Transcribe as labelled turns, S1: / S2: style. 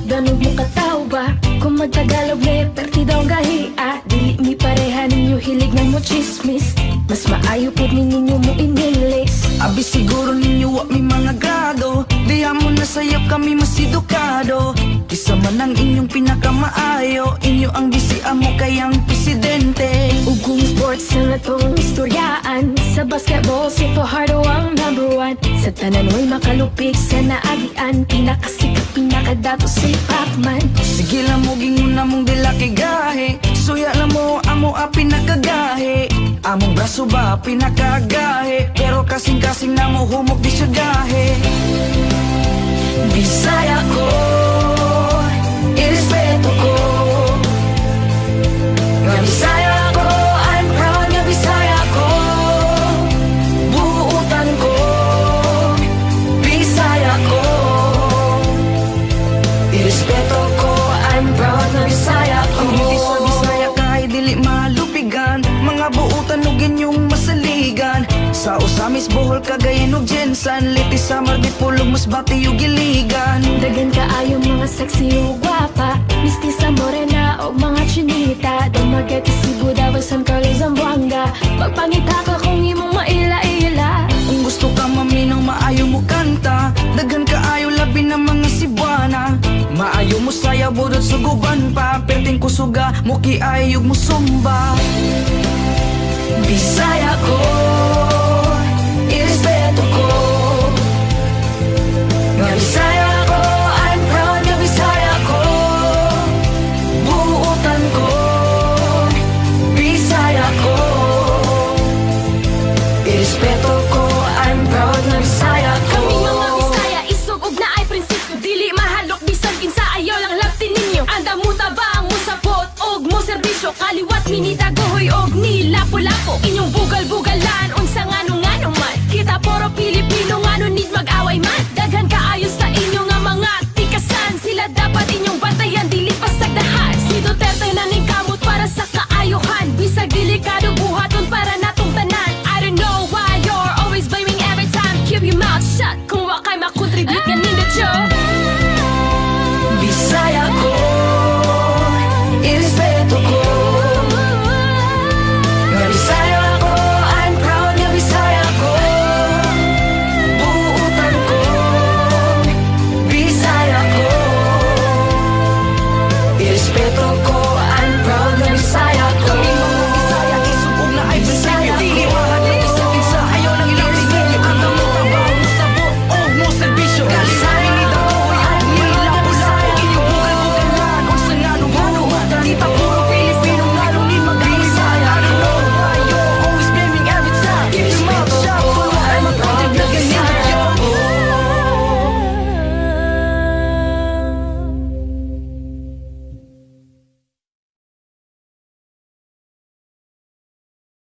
S1: danug mo kataw ba? Kung magtagalog le, pertidaw ang gahia. Dili mi pareha ninyo hilig na mo chismis. Mas maayo po ninyo mo inilis.
S2: Abi siguro ninyo wa mi mga grado. Diya mo na sayap kami mas edukado. Isa man ang inyong pinakamaayo. Inyo ang bisi amo kayang presidente.
S1: Ugong sports na natong istoryaan. Sa basketball si Fajardo ang #1. Sa tanan way makalupik sa naagian. Pinakasikat pinakadato si Pacman.
S2: Sige lang mo gingon na mong dila kay gahe. Suya lang mo amo a pinakagahe. Among braso ba pinakagahe. Pero kasing-kasing na mo humok di siya gahe. Bisaya ko, irespeto ko. Nga Bisaya ko, I'm proud nga Bisaya ko. Buutan ko, Bisaya ko. Irespeto ko, I'm proud nga Bisaya ko. Ang hindi sa Bisaya kahit dili malupigan. Mga buutan o ginyong masaligan. Sa Usamis, Bohol, Cagayan ug Jensan. Liti, Samar, Dipolog, Masbate ug Iligan.
S1: Dagan kaayo mga sexy ug gwapa. Mistisa morena o mga chinita. Dumagat Cebu, Davao, San Carlos, Zamboanga. Magpangita ka kung imong maila-ila.
S2: Kung gusto ka maminaw, maayo mo kanta. Dagan kaayo labi ng mga Cebuana. Maayo mo saya, budot suguban pa. Perting kusuga, muki ayog mo sumba. Bisaya ko, irespeto ko. Nga Bisaya ko, I'm proud nga Bisaya ko. Buutan ko, Bisaya ko. Irespeto ko, I'm proud nga Bisaya ko.
S1: Kami mga Bisaya, isog ug naay prinsipyo. Dili mahalok bisan kinsa ayaw lang labti ninyo. Anda mo tabang mo sapot og mo serbisyo. Kaliwat minita gohoy og ni lapo-lapo. Inyong